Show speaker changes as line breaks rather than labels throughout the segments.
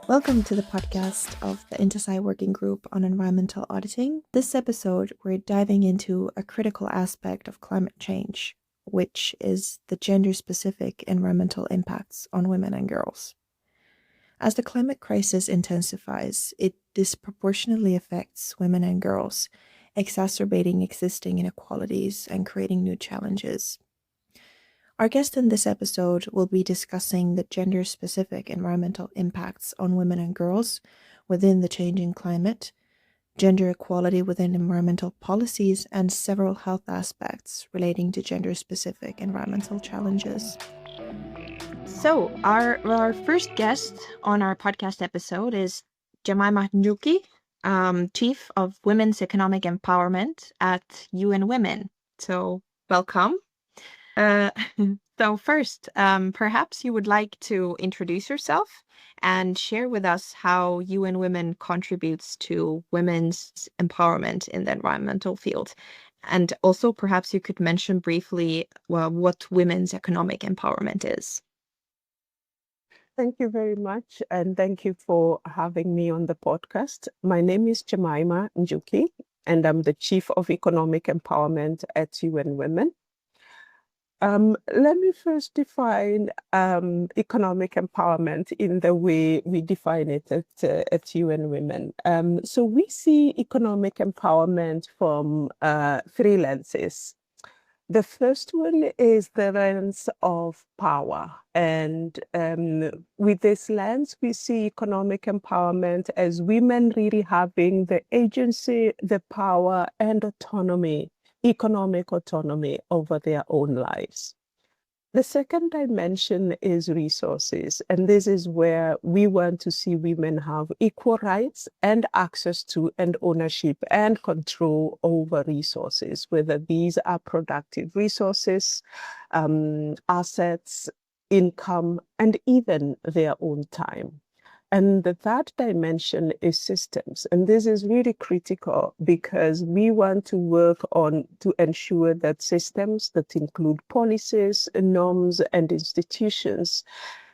Welcome to the podcast of the INTOSAI Working Group on Environmental Auditing. This episode, we're diving into a critical aspect of climate change, which is the gender-specific environmental impacts on women and girls. As the climate crisis intensifies, it disproportionately affects women and girls, exacerbating existing inequalities and creating new challenges. Our guest in this episode will be discussing the gender-specific environmental impacts on women and girls within the changing climate, gender equality within environmental policies, and several health aspects relating to gender-specific environmental challenges. So, our first guest on our podcast episode is Jemimah Njuki, Chief of Women's Economic Empowerment at UN Women. So, welcome. So first, perhaps you would like to introduce yourself and share with us how UN Women contributes to women's empowerment in the environmental field. And also perhaps you could mention briefly what women's economic empowerment is.
Thank you very much, and thank you for having me on the podcast. My name is Jemimah Njuki, and I'm the Chief of Economic Empowerment at UN Women. Let me first define economic empowerment in the way we define it at UN Women. So we see economic empowerment from three lenses. The first one is the lens of power. And with this lens, we see economic empowerment as women really having the agency, the power, and autonomy, economic autonomy over their own lives. The second dimension is resources, and this is where we want to see women have equal rights and access to and ownership and control over resources, whether these are productive resources, assets, income, and even their own time. And the third dimension is systems. And this is really critical because we want to work on to ensure that systems that include policies, norms, and institutions,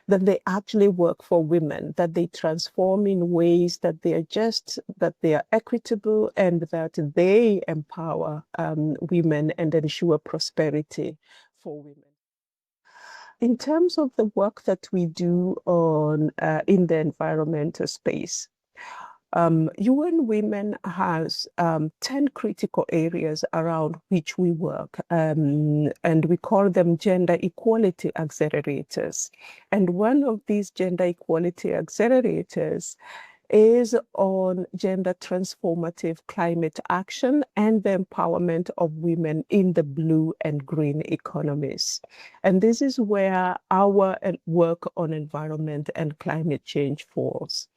that they actually work for women, that they transform in ways that they are just, that they are equitable, and that they empower women and ensure prosperity for women. In terms of the work that we do on in the environmental space, UN Women has 10 critical areas around which we work, and we call them gender equality accelerators. And one of these gender equality accelerators is on gender transformative climate action and the empowerment of women in the blue and green economies. And this is where our work on environment and climate change falls.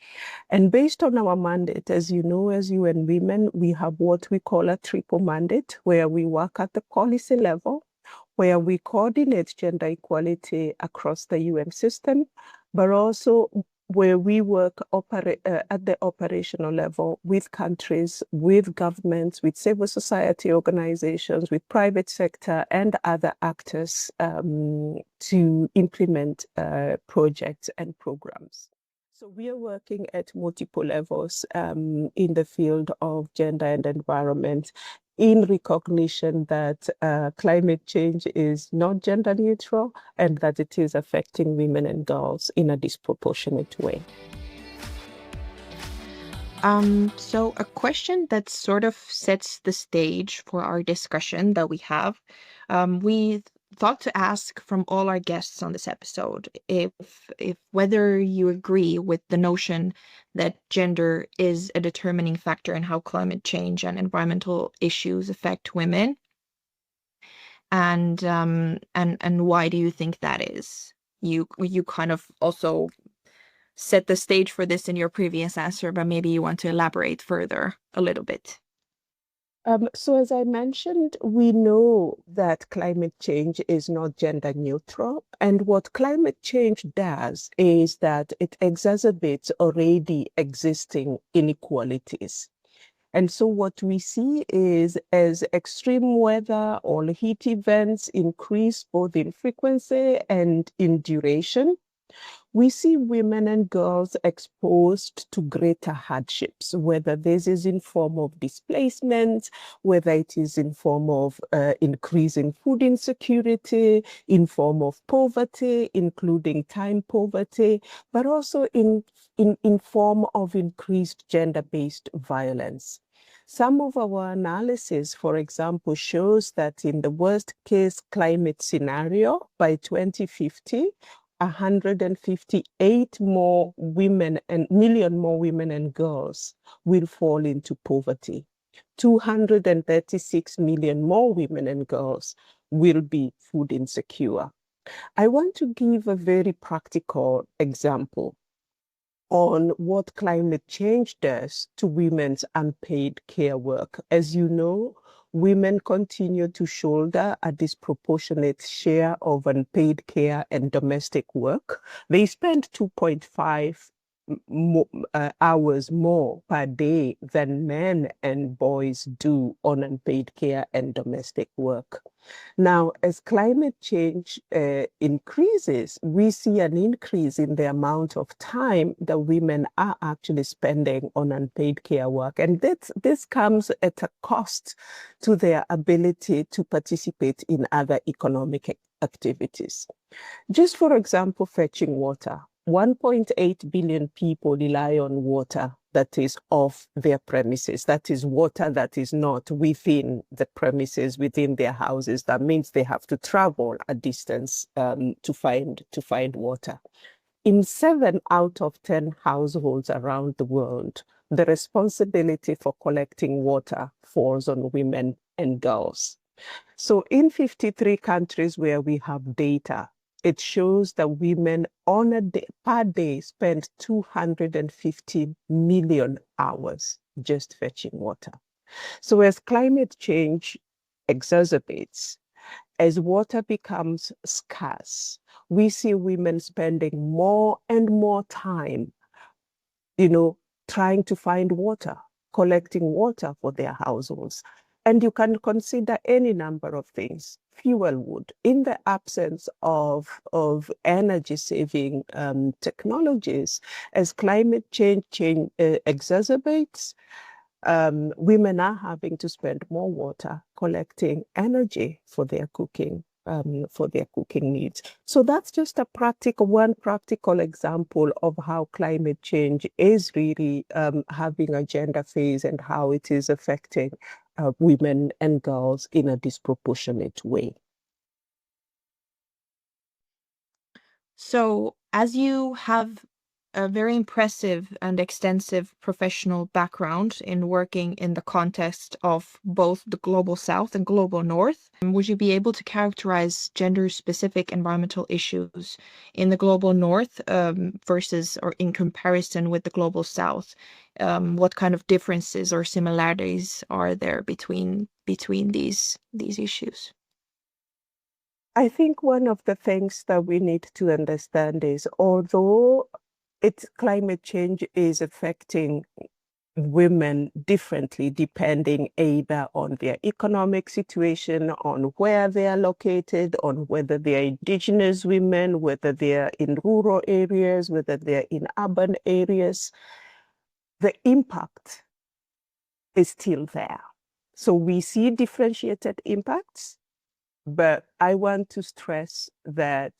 And based on our mandate, as you know, as UN Women, we have what we call a triple mandate, where we work at the policy level, where we coordinate gender equality across the UN system, but also where we work at the operational level with countries, with governments, with civil society organizations, with private sector and other actors to implement projects and programs. So we are working at multiple levels in the field of gender and environment, in recognition that climate change is not gender neutral and that it is affecting women and girls in a disproportionate way.
So a question that sort of sets the stage for our discussion that we have, we thought to ask from all our guests on this episode if whether you agree with the notion that gender is a determining factor in how climate change and environmental issues affect women, and why do you think that is? You kind of also set the stage for this in your previous answer, but maybe you want to elaborate further a little bit.
So as I mentioned, we know that climate change is not gender neutral. And what climate change does is that it exacerbates already existing inequalities. And so what we see is as extreme weather or heat events increase both in frequency and in duration, we see women and girls exposed to greater hardships, whether this is in form of displacement, whether it is in form of increasing food insecurity, in form of poverty, including time poverty, but also in form of increased gender-based violence. Some of our analysis, for example, shows that in the worst case climate scenario by 2050, 158 more women and million more women and girls will fall into poverty. 236 million more women and girls will be food insecure. I want to give a very practical example on what climate change does to women's unpaid care work. As you know, women continue to shoulder a disproportionate share of unpaid care and domestic work. They spend 2.5 hours more per day than men and boys do on unpaid care and domestic work. Now, as climate change increases, we see an increase in the amount of time that women are actually spending on unpaid care work. And this comes at a cost to their ability to participate in other economic activities. Just for example, fetching water. 1.8 billion people rely on water that is off their premises. That is water that is not within the premises, within their houses. That means they have to travel a distance to find water. In 7 out of 10 households around the world, the responsibility for collecting water falls on women and girls. So in 53 countries where we have data, it shows that women on a day, per day spend 250 million hours just fetching water. So as climate change exacerbates, as water becomes scarce, we see women spending more and more time, trying to find water, collecting water for their households. And you can consider any number of things. Fuel wood, in the absence of energy-saving technologies, as climate change exacerbates, women are having to spend more water collecting energy for their cooking needs. So that's just one practical example of how climate change is really having a gender phase and how it is affecting women and girls in a disproportionate way.
So, as you have a very impressive and extensive professional background in working in the context of both the global south and global north, would you be able to characterize gender-specific environmental issues in the global north versus or in comparison with the global south? What kind of differences or similarities are there between these issues?
I think one of the things that we need to understand is, although climate change is affecting women differently depending either on their economic situation, on where they are located, on whether they are indigenous women, whether they are in rural areas, whether they are in urban areas, the impact is still there. So we see differentiated impacts, but I want to stress that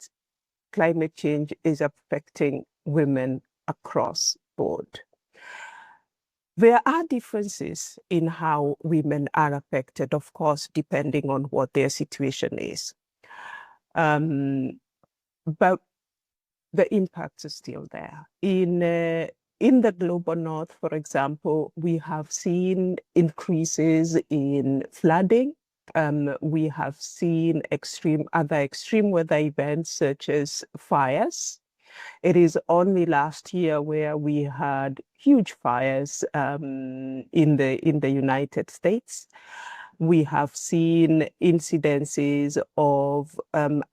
climate change is affecting women across board. There are differences in how women are affected, of course, depending on what their situation is. But the impacts are still there. In the global north, for example, we have seen increases in flooding. We have seen other extreme weather events such as fires. It is only last year where we had huge fires in the United States. We have seen incidences of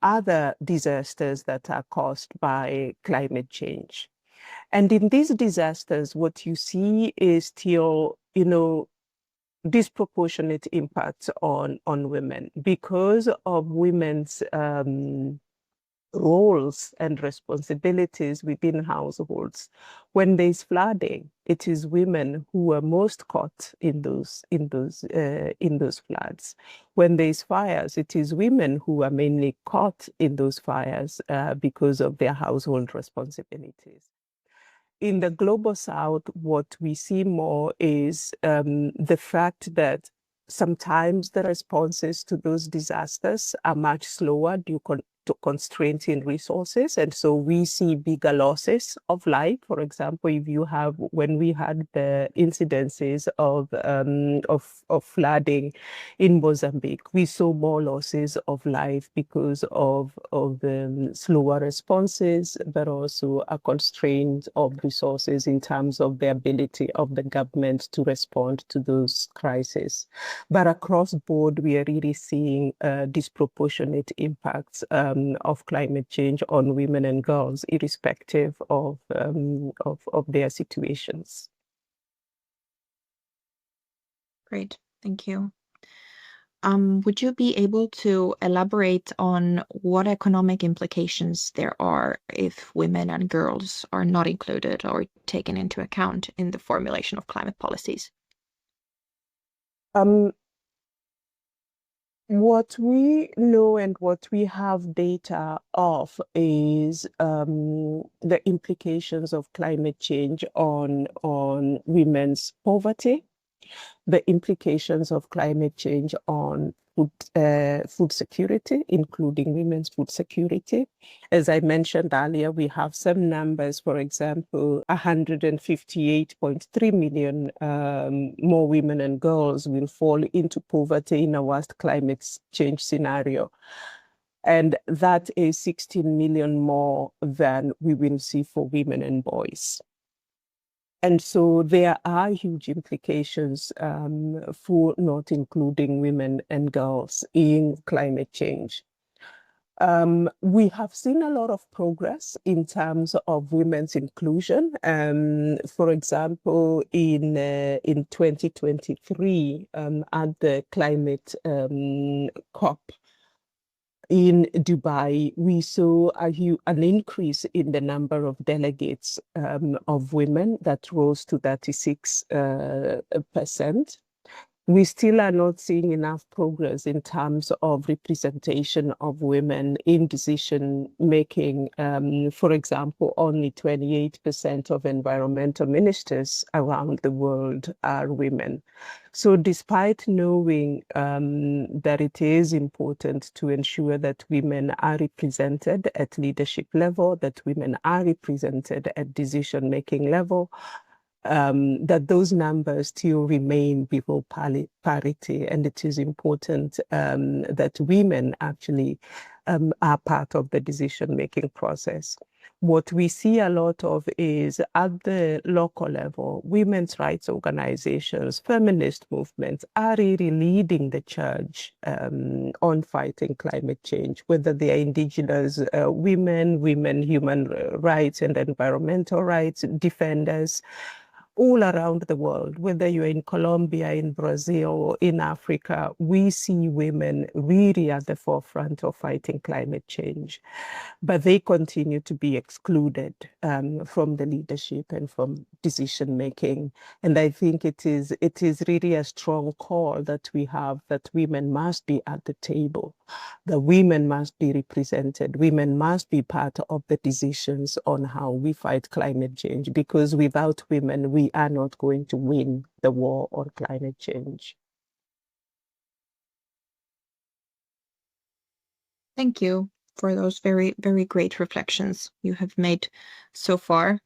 other disasters that are caused by climate change. And in these disasters, what you see is still, disproportionate impacts on women because of women's roles and responsibilities within households. When there's flooding, it is women who are most caught in those floods. When there's fires, it is women who are mainly caught in those fires because of their household responsibilities. In the global south, what we see more is the fact that sometimes the responses to those disasters are much slower due to constraints in resources. And so we see bigger losses of life. For example, when we had the incidences of flooding in Mozambique, we saw more losses of life because of the slower responses, but also a constraint of resources in terms of the ability of the government to respond to those crises. But across board, we are really seeing disproportionate impacts of climate change on women and girls, irrespective of their situations.
Great, thank you. Would you be able to elaborate on what economic implications there are if women and girls are not included or taken into account in the formulation of climate policies?
What we know and what we have data of is the implications of climate change on women's poverty, the implications of climate change on food security, including women's food security. As I mentioned earlier, we have some numbers. For example, 158.3 million more women and girls will fall into poverty in a worst climate change scenario. And that is 16 million more than we will see for women and boys. And so there are huge implications for not including women and girls in climate change. We have seen a lot of progress in terms of women's inclusion. For example, in 2023, at the climate COP, in Dubai, we saw an increase in the number of delegates of women that rose to 36%. We still are not seeing enough progress in terms of representation of women in decision making. For example, only 28% of environmental ministers around the world are women. So despite knowing that it is important to ensure that women are represented at leadership level, that women are represented at decision-making level, that those numbers still remain below parity. And it is important that women actually are part of the decision-making process. What we see a lot of is at the local level, women's rights organizations, feminist movements are really leading the charge on fighting climate change, whether they are indigenous women, human rights and environmental rights defenders, all around the world, whether you're in Colombia, in Brazil, or in Africa, we see women really at the forefront of fighting climate change. But they continue to be excluded from the leadership and from decision making. And I think it is really a strong call that we have, that women must be at the table, that women must be represented, women must be part of the decisions on how we fight climate change, because without women, we are not going to win the war on climate change.
Thank you for those very, very great reflections you have made so far.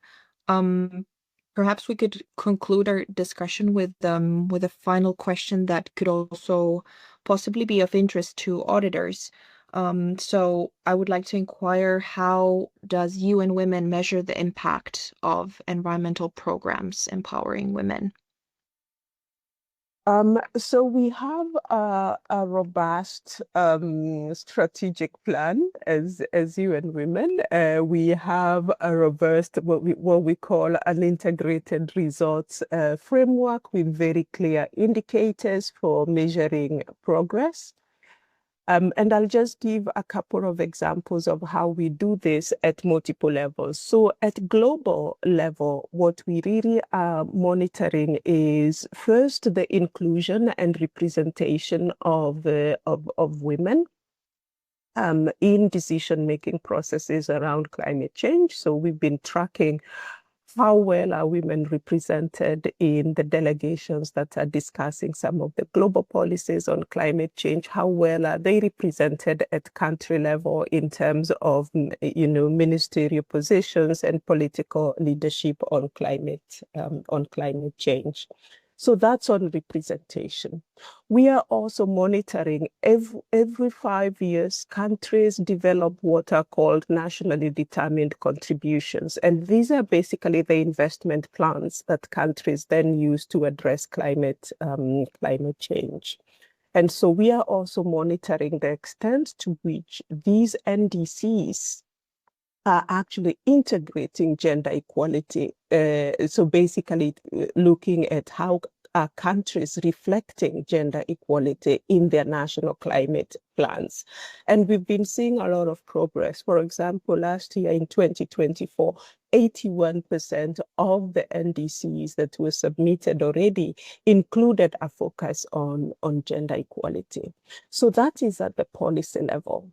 Perhaps we could conclude our discussion with a final question that could also possibly be of interest to auditors. So I would like to inquire, how does UN Women measure the impact of environmental programs empowering women?
So we have a robust strategic plan as UN Women. We have a robust what we call an integrated results framework with very clear indicators for measuring progress. And I'll just give a couple of examples of how we do this at multiple levels. So at global level, what we really are monitoring is first the inclusion and representation of women in decision-making processes around climate change. So we've been tracking how well are women represented in the delegations that are discussing some of the global policies on climate change? How well are they represented at country level in terms of, ministerial positions and political leadership on climate change? So that's on representation. We are also monitoring every 5 years, countries develop what are called nationally determined contributions. And these are basically the investment plans that countries then use to address climate change. And so we are also monitoring the extent to which these NDCs are actually integrating gender equality. So basically looking at how are countries reflecting gender equality in their national climate plans. And we've been seeing a lot of progress. For example, last year in 2024, 81% of the NDCs that were submitted already included a focus on gender equality. So that is at the policy level.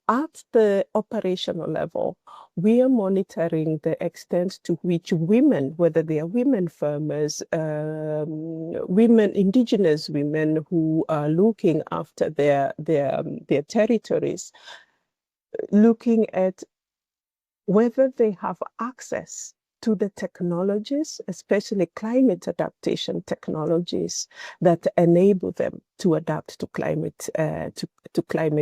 At the operational level, we are monitoring the extent to which women, whether they are women farmers, indigenous women who are looking after their territories, looking at whether they have access to the technologies, especially climate adaptation technologies that enable them to adapt to climate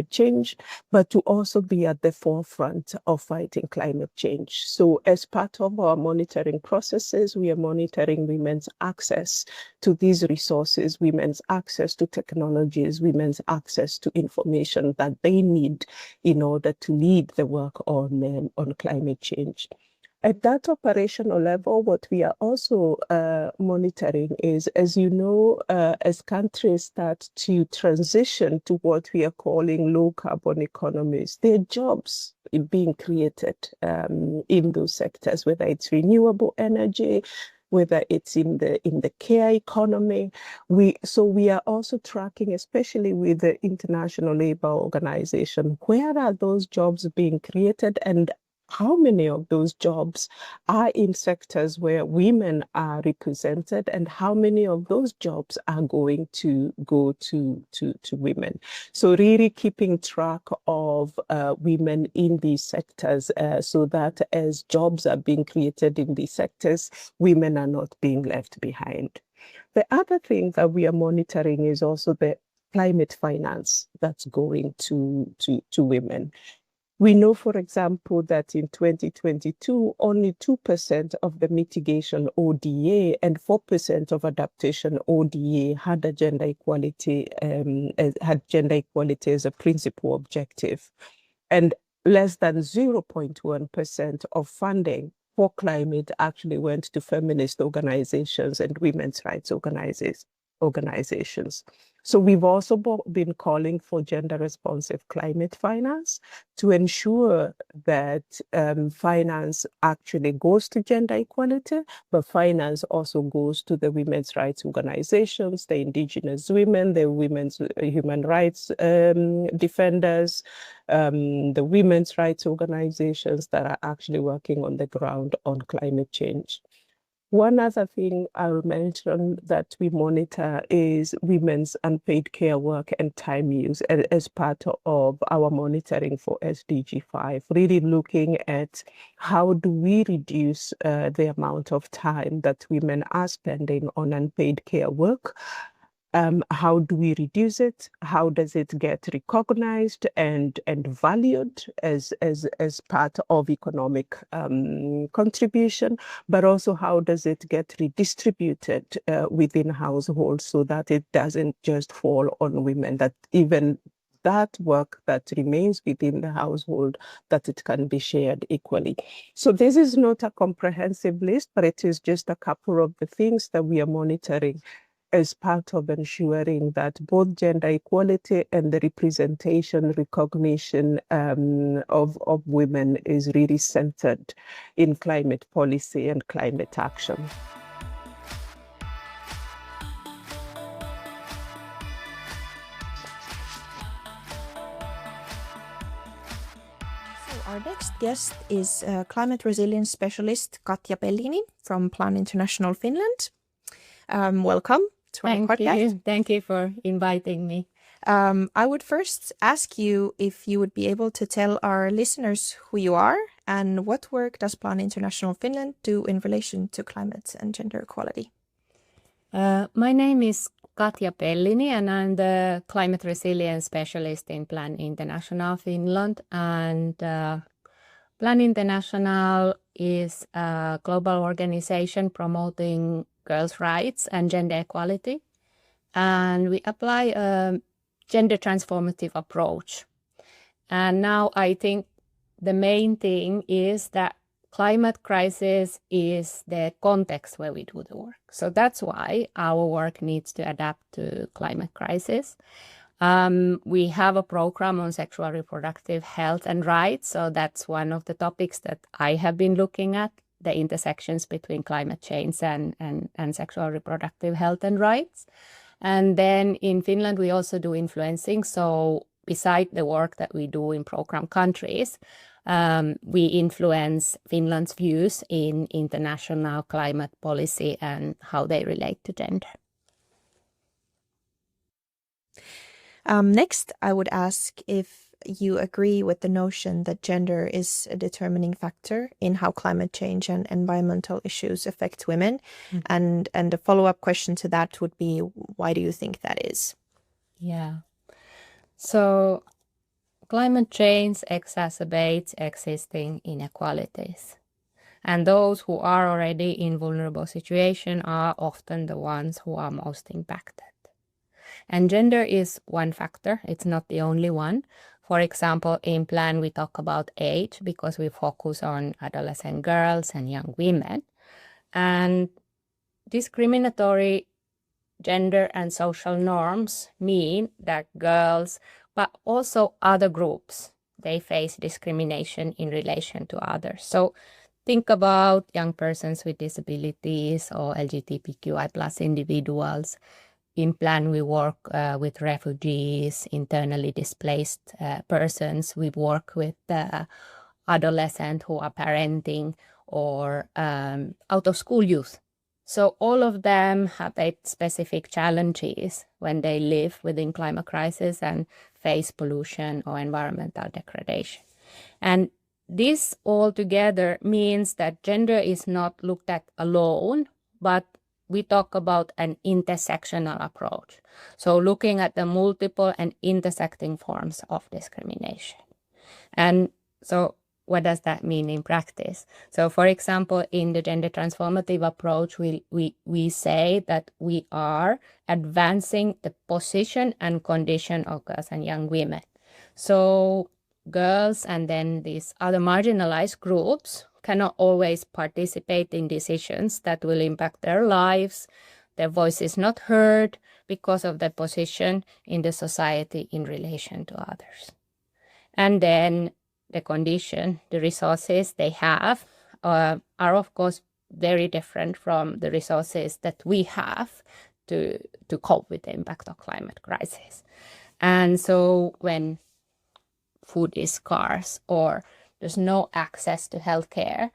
change, but to also be at the forefront of fighting climate change. So as part of our monitoring processes, we are monitoring women's access to these resources, women's access to technologies, women's access to information that they need in order to lead the work on climate change. At that operational level, what we are also monitoring is, as you know, as countries start to transition to what we are calling low carbon economies, there are jobs being created in those sectors, whether it's renewable energy, whether it's in the care economy. We are also tracking, especially with the International Labour Organization, where are those jobs being created and how many of those jobs are in sectors where women are represented, and how many of those jobs are going to go to women. So really keeping track of women in these sectors so that as jobs are being created in these sectors, women are not being left behind. The other thing that we are monitoring is also the climate finance that's going to women. We know, for example, that in 2022, only 2% of the mitigation ODA and 4% of adaptation ODA had a gender equality, as a principal objective. And less than 0.1% of funding for climate actually went to feminist organizations and women's rights organizations. So we've also been calling for gender responsive climate finance to ensure that finance actually goes to gender equality, but finance also goes to the women's rights organizations, the indigenous women, the women's human rights defenders, the women's rights organizations that are actually working on the ground on climate change. One other thing I'll mention that we monitor is women's unpaid care work and time use as part of our monitoring for SDG 5, really looking at how do we reduce the amount of time that women are spending on unpaid care work. How do we reduce it? How does it get recognized and valued as part of economic contribution? But also, how does it get redistributed within households so that it doesn't just fall on women, that even that work that remains within the household, that it can be shared equally. So this is not a comprehensive list, but it is just a couple of the things that we are monitoring as part of ensuring that both gender equality and the representation, recognition of women is really centered in climate policy and climate action.
Our next guest is climate resilience specialist Katja Pellini from Plan International Finland. Welcome to our podcast.
Thank you for inviting me.
I would first ask you if you would be able to tell our listeners who you are and what work does Plan International Finland do in relation to climate and gender equality.
My name is Katja Pellini and I'm the climate resilience specialist in Plan International Finland. And Plan International is a global organization promoting girls' rights and gender equality. And we apply a gender transformative approach. And now I think the main thing is that climate crisis is the context where we do the work. So that's why our work needs to adapt to climate crisis. We have a program on sexual reproductive health and rights. So that's one of the topics that I have been looking at, the intersections between climate change and sexual reproductive health and rights. And then in Finland, we also do influencing. So beside the work that we do in program countries, we influence Finland's views in international climate policy and how they relate to gender.
Next, I would ask if you agree with the notion that gender is a determining factor in how climate change and environmental issues affect women. Mm-hmm. And a follow-up question to that would be, why do you think that is?
Yeah. So climate change exacerbates existing inequalities. And those who are already in vulnerable situations are often the ones who are most impacted. And gender is one factor. It's not the only one. For example, in Plan, we talk about age because we focus on adolescent girls and young women. And discriminatory gender and social norms mean that girls, but also other groups, they face discrimination in relation to others. So think about young persons with disabilities or LGBTQI plus individuals. In Plan, we work with refugees, internally displaced persons. We work with adolescents who are parenting or out-of-school youth. So all of them have specific challenges when they live within climate crisis and face pollution or environmental degradation. And this all together means that gender is not looked at alone, but we talk about an intersectional approach. So looking at the multiple and intersecting forms of discrimination. And so what does that mean in practice? So for example, in the gender transformative approach, we say that we are advancing the position and condition of girls and young women. So girls and then these other marginalized groups cannot always participate in decisions that will impact their lives. Their voice is not heard because of their position in the society in relation to others. And then the condition, the resources they have are of course very different from the resources that we have to cope with the impact of climate crisis. And so when food is scarce or there's no access to healthcare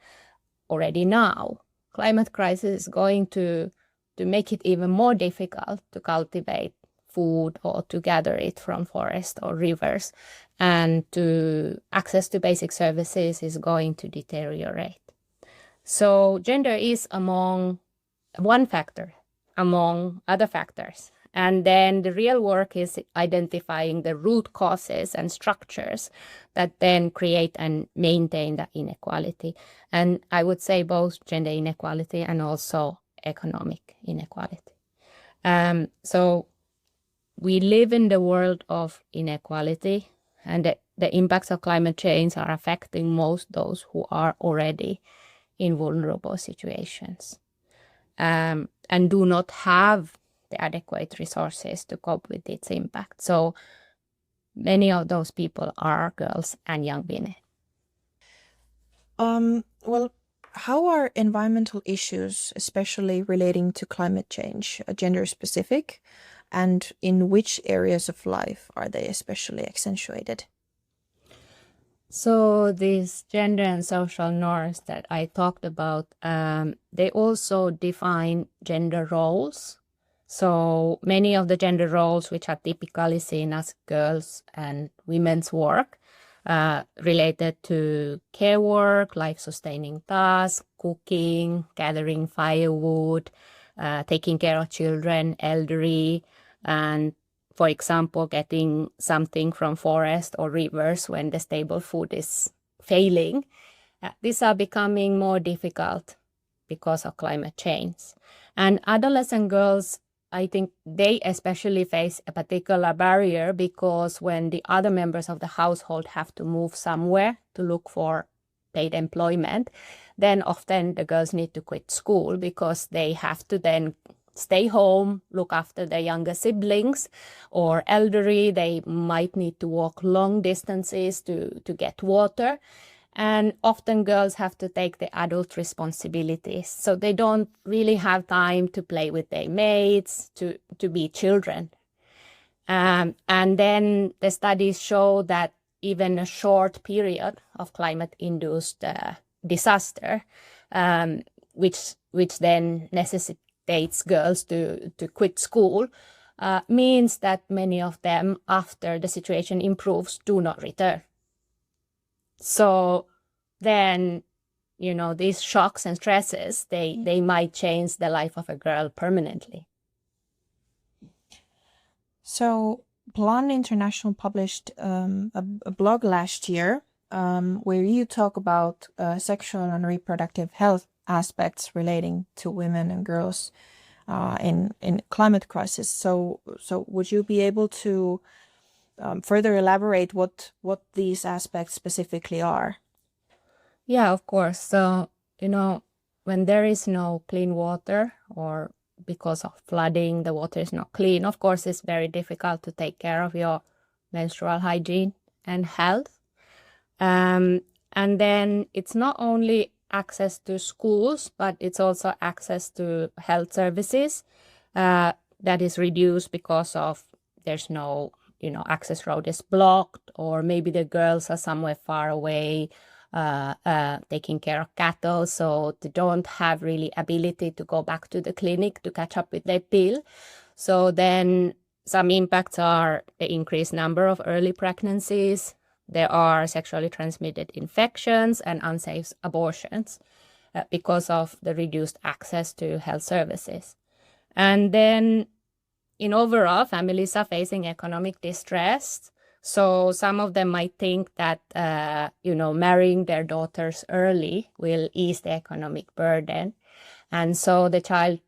already now, climate crisis is going to make it even more difficult to cultivate food or to gather it from forests or rivers, and to access to basic services is going to deteriorate. So gender is among one factor among other factors. And then the real work is identifying the root causes and structures that then create and maintain the inequality. And I would say both gender inequality and also economic inequality. So we live in the world of inequality, and the impacts of climate change are affecting most those who are already in vulnerable situations and do not have the adequate resources to cope with its impact. So many of those people are girls and young women.
Well, how are environmental issues, especially relating to climate change, gender specific, and in which areas of life are they especially accentuated?
So these gender and social norms that I talked about, they also define gender roles. So many of the gender roles which are typically seen as girls' and women's work, related to care work, life-sustaining tasks, cooking, gathering firewood, taking care of children, elderly, and for example, getting something from forest or rivers when the stable food is failing. These are becoming more difficult because of climate change. And adolescent girls, I think they especially face a particular barrier because when the other members of the household have to move somewhere to look for paid employment, then often the girls need to quit school because they have to then stay home, look after their younger siblings or elderly. They might need to walk long distances to get water. And often girls have to take the adult responsibilities. So they don't really have time to play with their mates, to be children. And then the studies show that even a short period of climate-induced disaster, which then necessitates girls to quit school, means that many of them, after the situation improves, do not return. So then, these shocks and stresses, they might change the life of a girl permanently.
So Plan International published a blog last year where you talk about sexual and reproductive health aspects relating to women and girls in climate crisis. So would you be able to further elaborate what these aspects specifically are?
Yeah, of course. So, when there is no clean water or because of flooding, the water is not clean, of course, it's very difficult to take care of your menstrual hygiene and health. And then it's not only access to schools, but it's also access to health services that is reduced because of there's no, access road is blocked, or maybe the girls are somewhere far away taking care of cattle, so they don't have really ability to go back to the clinic to catch up with their pill. So then some impacts are the increased number of early pregnancies. There are sexually transmitted infections and unsafe abortions because of the reduced access to health services. And then in overall, families are facing economic distress. So some of them might think that, marrying their daughters early will ease the economic burden. And so the child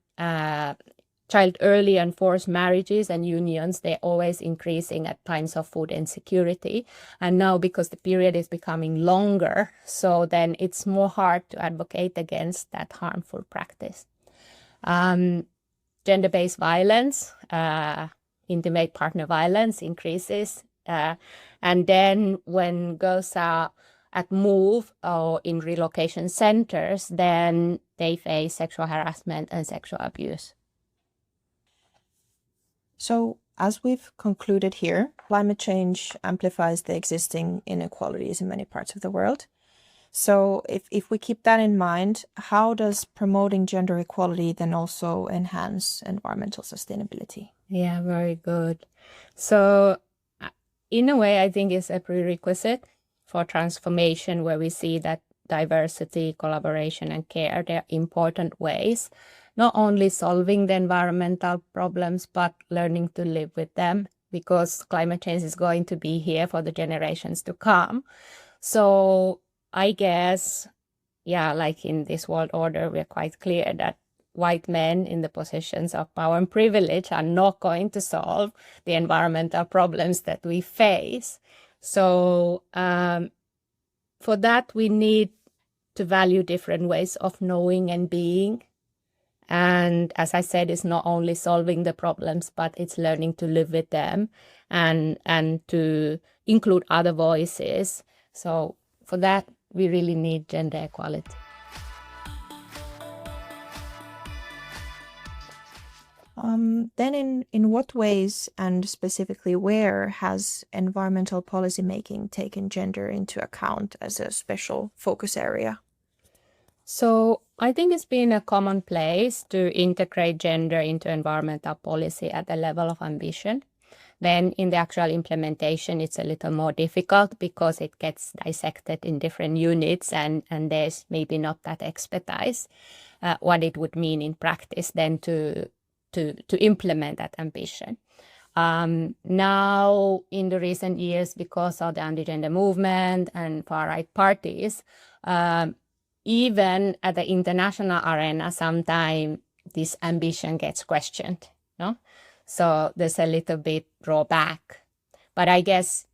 early and forced marriages and unions, they're always increasing at times of food insecurity. And now because the period is becoming longer, so then it's more hard to advocate against that harmful practice. Gender-based violence, intimate partner violence increases. And then when girls are at move or in relocation centers, then they face sexual harassment and sexual abuse.
So, as we've concluded here, climate change amplifies the existing inequalities in many parts of the world. So, if we keep that in mind, how does promoting gender equality then also enhance environmental sustainability?
Yeah, very good. So, in a way, I think it's a prerequisite for transformation where we see that diversity, collaboration, and care, they're important ways, not only solving the environmental problems, but learning to live with them, because climate change is going to be here for the generations to come. So I guess, like in this world order, we're quite clear that white men in the positions of power and privilege are not going to solve the environmental problems that we face. So for that, we need to value different ways of knowing and being. And as I said, it's not only solving the problems, but it's learning to live with them and to include other voices. So for that, we really need gender equality.
Then in what ways and specifically where has environmental policymaking taken gender into account as a special focus area?
So I think it's been a commonplace to integrate gender into environmental policy at the level of ambition. Then in the actual implementation, it's a little more difficult because it gets dissected in different units and there's maybe not that expertise what it would mean in practice then to implement that ambition. Now, in the recent years, because of the anti-gender movement and far-right parties, even at the international arena, sometimes this ambition gets questioned, no? So there's a little bit drawback. But I guess,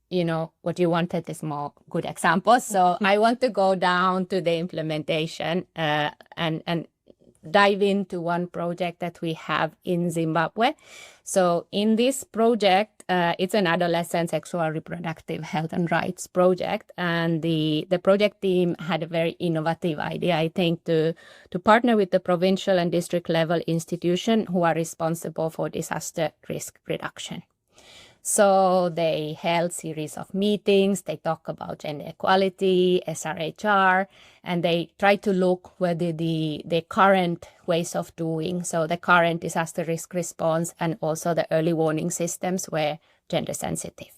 what you wanted is more good examples. So I want to go down to the implementation and dive into one project that we have in Zimbabwe. So in this project, it's an adolescent sexual reproductive health and rights project. And the project team had a very innovative idea, I think, to partner with the provincial and district level institution who are responsible for disaster risk reduction. So they held series of meetings, they talk about gender equality, SRHR, and they try to look whether the current ways of doing, so the current disaster risk response and also the early warning systems were gender sensitive.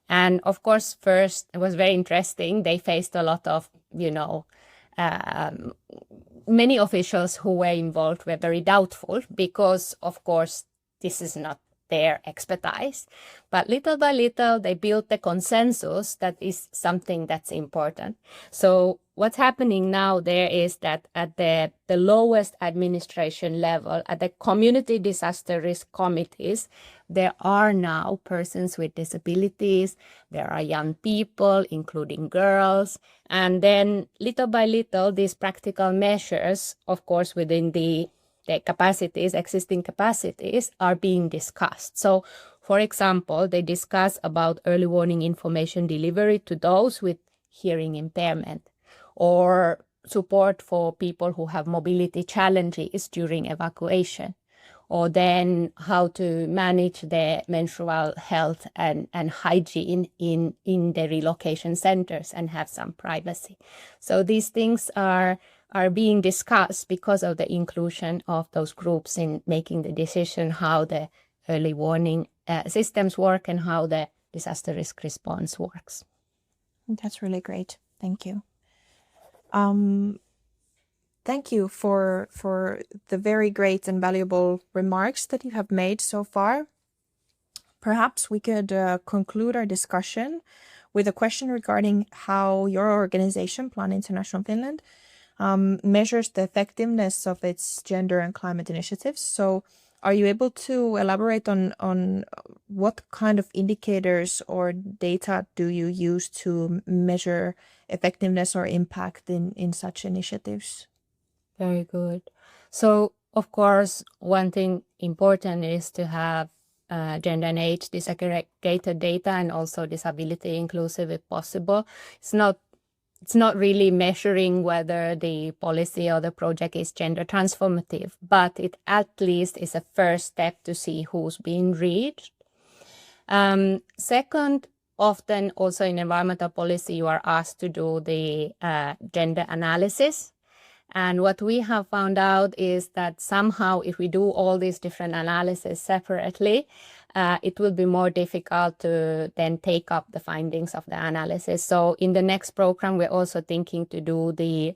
And of course, first, it was very interesting. They faced a lot of, many officials who were involved were very doubtful because, of course, this is not their expertise. But little by little, they built the consensus that is something that's important. So what's happening now there is that at the lowest administration level, at the community disaster risk committees, there are now persons with disabilities, there are young people, including girls, and then little by little, these practical measures, of course, within the capacities, existing capacities, are being discussed. So, for example, they discuss about early warning information delivery to those with hearing impairment, or support for people who have mobility challenges during evacuation, or then how to manage their menstrual health and hygiene in the relocation centers and have some privacy. So these things are being discussed because of the inclusion of those groups in making the decision how the early warning systems work and how the disaster risk response works.
That's really great. Thank you. Thank you for the very great and valuable remarks that you have made so far. Perhaps we could conclude our discussion with a question regarding how your organization, Plan International Finland, measures the effectiveness of its gender and climate initiatives. So are you able to elaborate on what kind of indicators or data do you use to measure effectiveness or impact in such initiatives?
Very good. So, of course, one thing important is to have gender and age disaggregated data and also disability inclusive if possible. It's not really measuring whether the policy or the project is gender transformative, but it at least is a first step to see who's being reached. Second, often also in environmental policy, you are asked to do the gender analysis. And what we have found out is that somehow if we do all these different analyses separately, it will be more difficult to then take up the findings of the analysis. So in the next program, we're also thinking to do the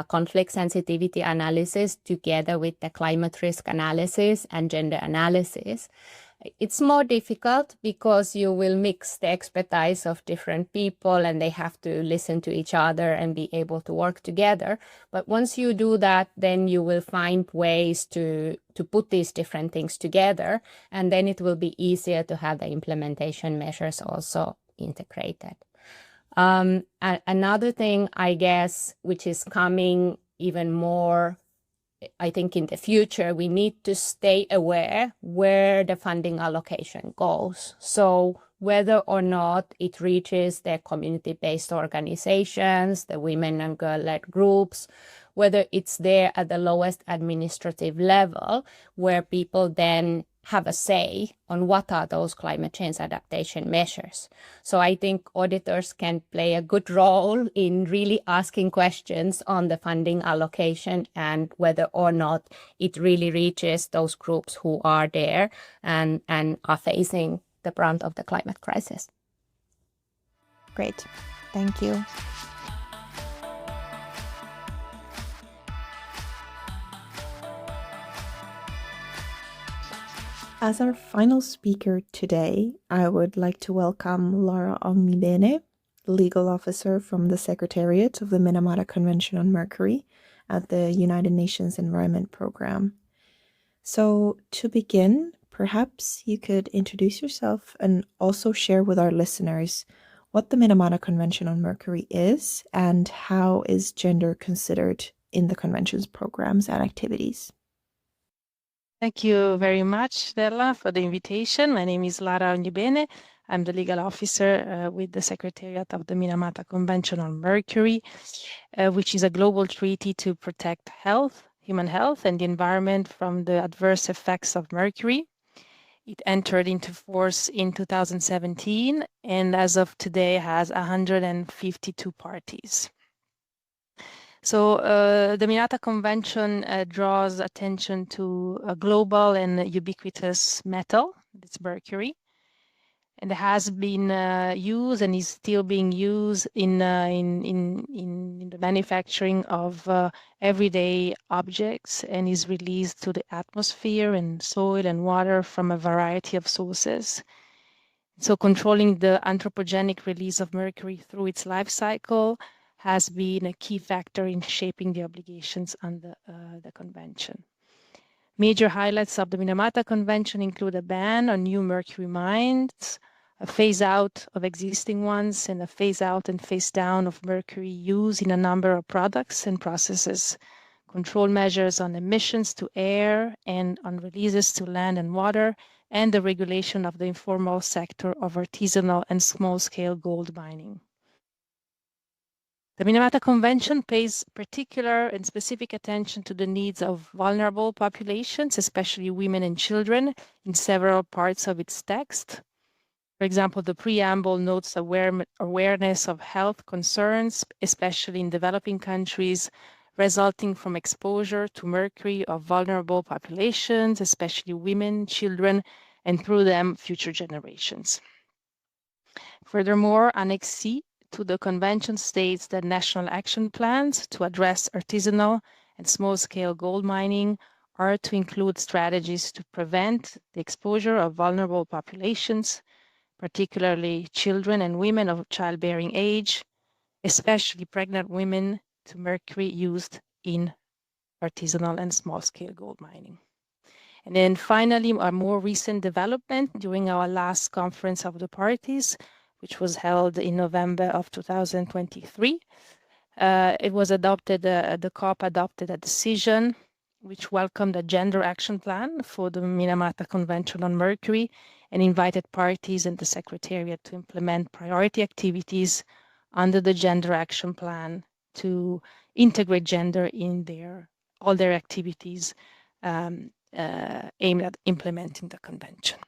conflict sensitivity analysis together with the climate risk analysis and gender analysis. It's more difficult because you will mix the expertise of different people and they have to listen to each other and be able to work together. But once you do that, then you will find ways to put these different things together, and then it will be easier to have the implementation measures also integrated. Another thing, I guess, which is coming even more I think in the future, we need to stay aware where the funding allocation goes. So whether or not it reaches the community-based organizations, the women and girl-led groups, whether it's there at the lowest administrative level where people then have a say on what are those climate change adaptation measures. So I think auditors can play a good role in really asking questions on the funding allocation and whether or not it really reaches those groups who are there and are facing the brunt of the climate crisis.
Great. Thank you. As our final speaker today, I would like to welcome Lara Ognibene, legal officer from the Secretariat of the Minamata Convention on Mercury at the United Nations Environment Program. So to begin, perhaps you could introduce yourself and also share with our listeners what the Minamata Convention on Mercury is and how is gender considered in the convention's programs and activities.
Thank you very much, Della, for the invitation. My name is Lara Ognibene. I'm the legal officer with the Secretariat of the Minamata Convention on Mercury, which is a global treaty to protect health, human health, and the environment from the adverse effects of mercury. It entered into force in 2017 and as of today has 152 parties. So the Minamata Convention draws attention to a global and ubiquitous metal, it's mercury, and it has been used and is still being used in the manufacturing of everyday objects and is released to the atmosphere and soil and water from a variety of sources. So controlling the anthropogenic release of mercury through its life cycle has been a key factor in shaping the obligations under the convention. Major highlights of the Minamata Convention include a ban on new mercury mines, a phase out of existing ones, and a phase out and phase down of mercury use in a number of products and processes, control measures on emissions to air and on releases to land and water, and the regulation of the informal sector of artisanal and small-scale gold mining. The Minamata Convention pays particular and specific attention to the needs of vulnerable populations, especially women and children, in several parts of its text. For example, the preamble notes awareness of health concerns, especially in developing countries, resulting from exposure to mercury of vulnerable populations, especially women, children, and through them, future generations. Furthermore, Annex C to the Convention states that national action plans to address artisanal and small-scale gold mining are to include strategies to prevent the exposure of vulnerable populations, particularly children and women of childbearing age, especially pregnant women, to mercury used in artisanal and small-scale gold mining. And then finally, a more recent development during our last conference of the parties, which was held in November of 2023. It was adopted, the COP adopted a decision which welcomed a gender action plan for the Minamata Convention on Mercury and invited parties and the Secretariat to implement priority activities under the gender action plan to integrate gender in all their activities aimed at implementing the convention.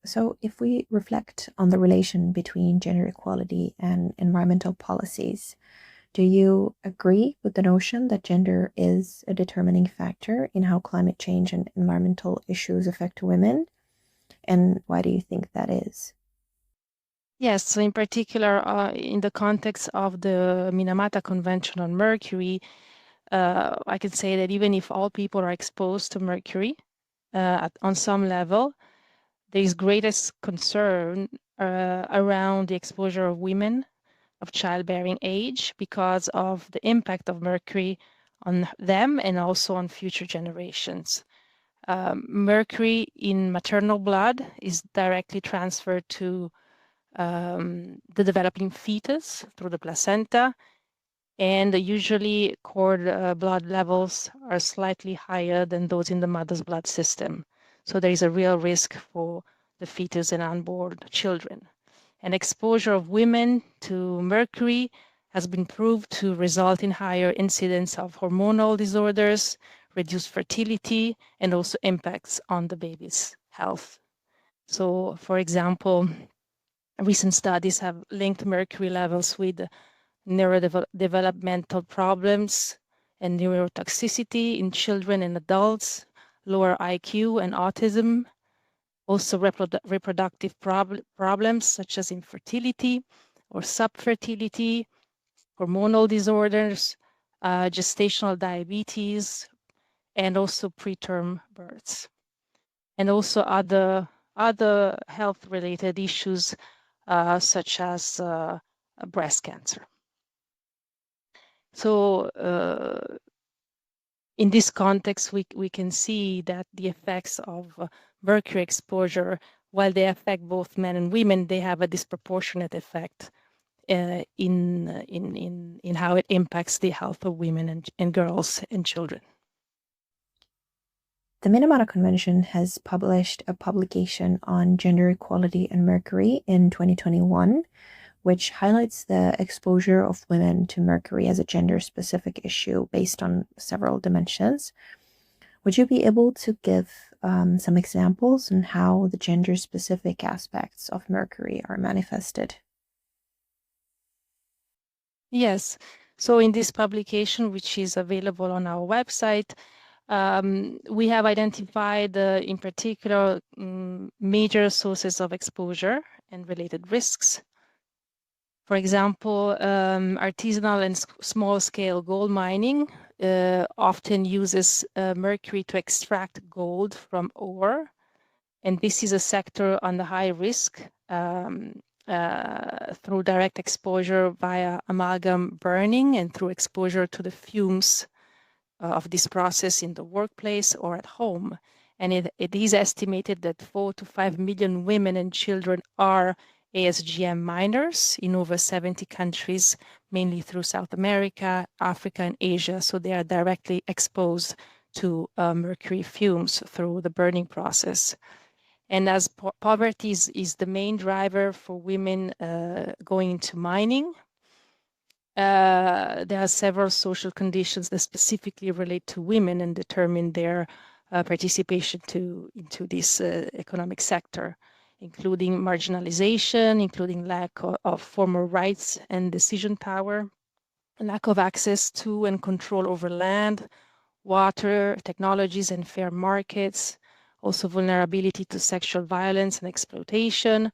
So if we reflect on the relation between gender equality and environmental policies, do you agree with the notion that gender is a determining factor in how climate change and environmental issues affect women? And why do you think that is?
Yes, so in particular, in the context of the Minamata Convention on Mercury, I can say that even if all people are exposed to mercury on some level, there is greatest concern around the exposure of women of childbearing age because of the impact of mercury on them and also on future generations. Mercury in maternal blood is directly transferred to the developing fetus through the placenta, And usually cord blood levels are slightly higher than those in the mother's blood system. So there is a real risk for the fetus and unborn children. And exposure of women to mercury has been proved to result in higher incidence of hormonal disorders, reduced fertility, and also impacts on the baby's health. So, for example, recent studies have linked mercury levels with neurodevelopmental problems and neurotoxicity in children and adults, lower IQ and autism, also reproductive problems such as infertility or subfertility, hormonal disorders, gestational diabetes, and also preterm births, and also other health-related issues such as breast cancer. So in this context, we can see that the effects of mercury exposure, while they affect both men and women, they have a disproportionate effect in how it impacts the health of women and girls and children.
The Minamata Convention has published a publication on gender equality and mercury in 2021, which highlights the exposure of women to mercury as a gender-specific issue based on several dimensions. Would you be able to give some examples on how the gender-specific aspects of mercury are manifested?
Yes. So in this publication, which is available on our website, we have identified, in particular, major sources of exposure and related risks. For example, artisanal and small-scale gold mining often uses mercury to extract gold from ore, and this is a sector on the high risk through direct exposure via amalgam burning and through exposure to the fumes of this process in the workplace or at home. And it is estimated that 4 to 5 million women and children are ASGM miners in over 70 countries, mainly through South America, Africa, and Asia. So they are directly exposed to mercury fumes through the burning process. And as poverty is the main driver for women going into mining, there are several social conditions that specifically relate to women and determine their participation into this economic sector, including marginalization, including lack of formal rights and decision power, lack of access to and control over land, water, technologies, and fair markets, also vulnerability to sexual violence and exploitation,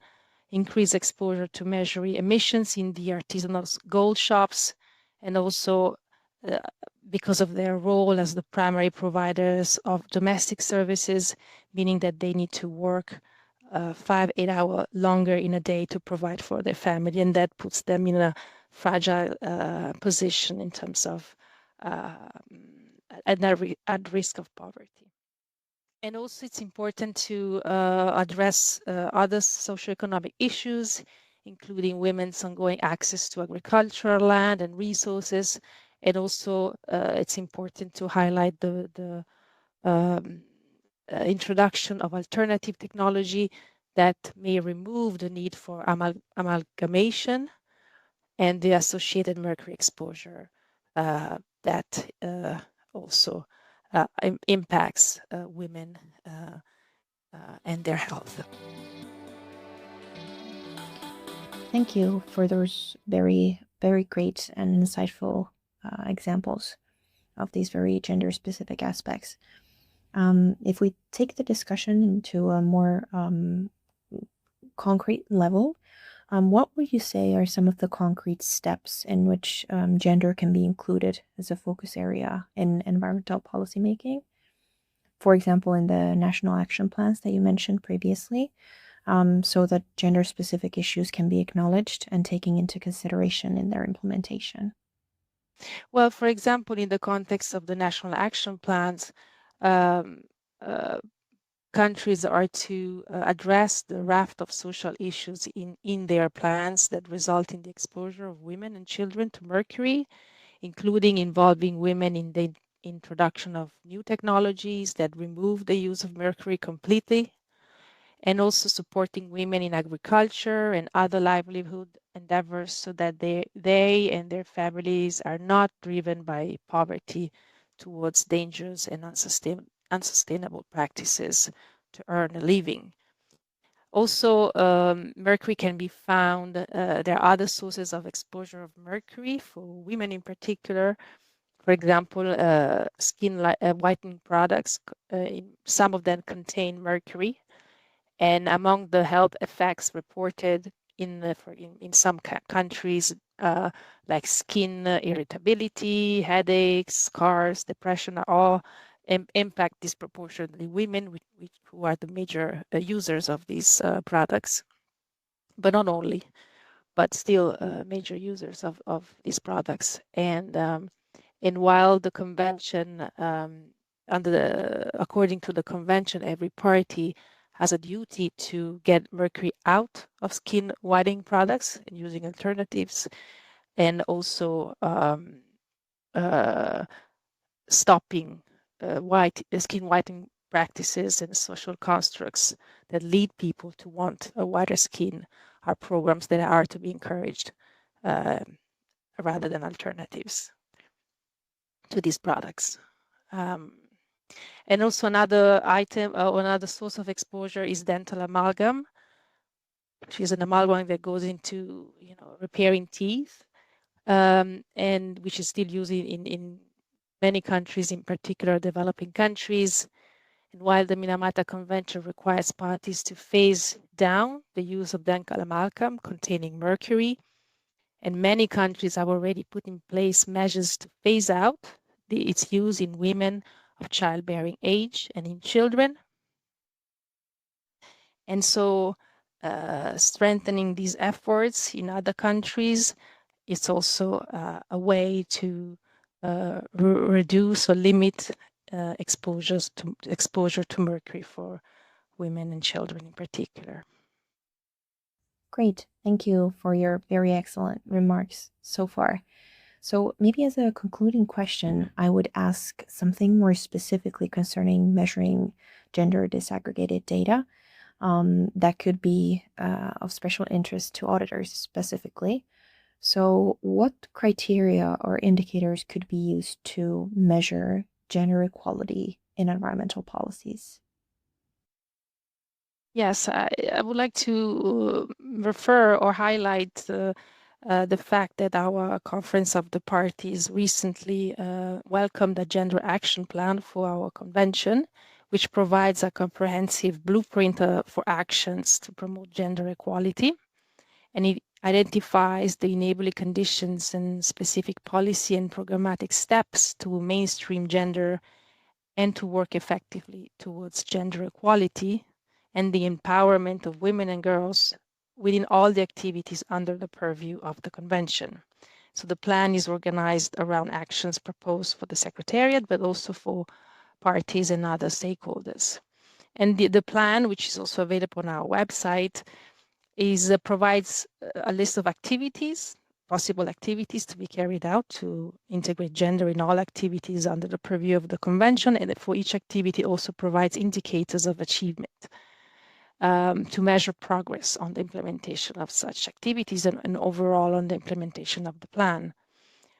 increased exposure to mercury emissions in the artisanal gold shops, and also because of their role as the primary providers of domestic services, meaning that they need to work 5-8 hours longer in a day to provide for their family, and that puts them in a fragile position in terms of at risk of poverty. And also it's important to address other socioeconomic issues, including women's ongoing access to agricultural land and resources. And also it's important to highlight the introduction of alternative technology that may remove the need for amalgamation and the associated mercury exposure that also impacts women and their health.
Thank you for those very, very great and insightful examples of these very gender-specific aspects. If we take the discussion into a more concrete level, what would you say are some of the concrete steps in which gender can be included as a focus area in environmental policymaking? For example, in the national action plans that you mentioned previously, so that gender-specific issues can be acknowledged and taken into consideration in their implementation?
Well, for example, in the context of the national action plans, countries are to address the raft of social issues in their plans that result in the exposure of women and children to mercury, including involving women in the introduction of new technologies that remove the use of mercury completely, and also supporting women in agriculture and other livelihood endeavors so that they and their families are not driven by poverty towards dangerous and unsustainable practices to earn a living. Also, mercury can be found, there are other sources of exposure of mercury for women in particular. For example, skin whitening products, some of them contain mercury. And among the health effects reported in some countries, like skin irritability, headaches, scars, depression, are all impact disproportionately women, who are the major users of these products, but not only, but still major users of these products. And while the convention, according to the convention, every party has a duty to get mercury out of skin whitening products and using alternatives, and also stopping skin whitening practices and social constructs that lead people to want a whiter skin are programs that are to be encouraged rather than alternatives to these products. And also another item, another source of exposure is dental amalgam, which is an amalgam that goes into repairing teeth, and which is still used in many countries, in particular developing countries. And while the Minamata Convention requires parties to phase down the use of dental amalgam containing mercury, and many countries have already put in place measures to phase out its use in women of childbearing age and in children. And so strengthening these efforts in other countries is also a way to reduce or limit exposure to mercury for women and children in particular.
Great. Thank you for your very excellent remarks so far. So maybe as a concluding question, I would ask something more specifically concerning measuring gender disaggregated data that could be of special interest to auditors specifically. So what criteria or indicators could be used to measure gender equality in environmental policies?
Yes, I would like to refer or highlight the fact that our Conference of the Parties recently welcomed a gender action plan for our convention, which provides a comprehensive blueprint for actions to promote gender equality. And it identifies the enabling conditions and specific policy and programmatic steps to mainstream gender and to work effectively towards gender equality and the empowerment of women and girls within all the activities under the purview of the convention. So the plan is organized around actions proposed for the Secretariat, but also for parties and other stakeholders. And the plan, which is also available on our website, provides a list of activities, possible activities to be carried out to integrate gender in all activities under the purview of the convention, and for each activity also provides indicators of achievement to measure progress on the implementation of such activities and overall on the implementation of the plan.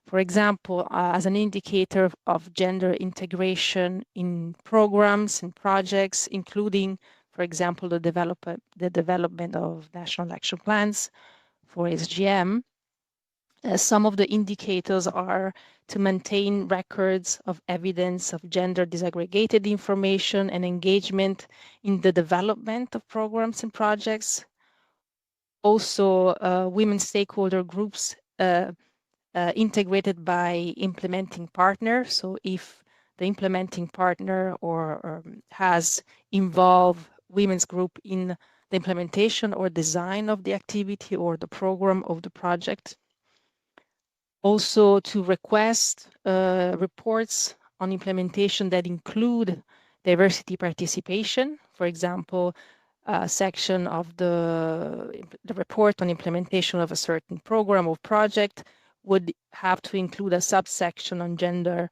For example, as an indicator of gender integration in programs and projects, including, for example, the development of national action plans for SGM, some of the indicators are to maintain records of evidence of gender disaggregated information and engagement in the development of programs and projects. Also, women stakeholder groups integrated by implementing partner. So if the implementing partner or has involved women's group in the implementation or design of the activity or the program of the project. Also to request reports on implementation that include diversity participation. For example, a section of the report on implementation of a certain program or project would have to include a subsection on gender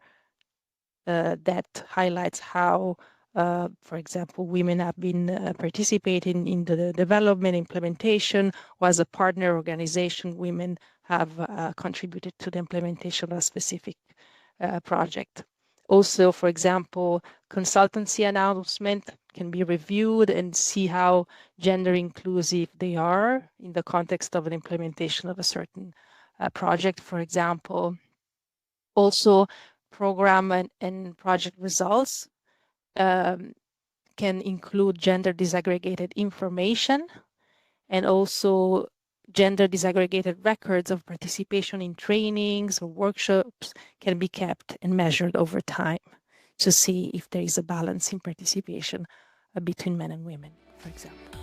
that highlights how, for example, women have been participating in the development, implementation, or as a partner organization, women have contributed to the implementation of a specific project. Also, for example, consultancy announcement can be reviewed and see how gender inclusive they are in the context of an implementation of a certain project, for example. Also, program and project results can include gender disaggregated information, and also gender disaggregated records of participation in trainings or workshops can be kept and measured over time to see if there is a balance in participation between men and women, for example.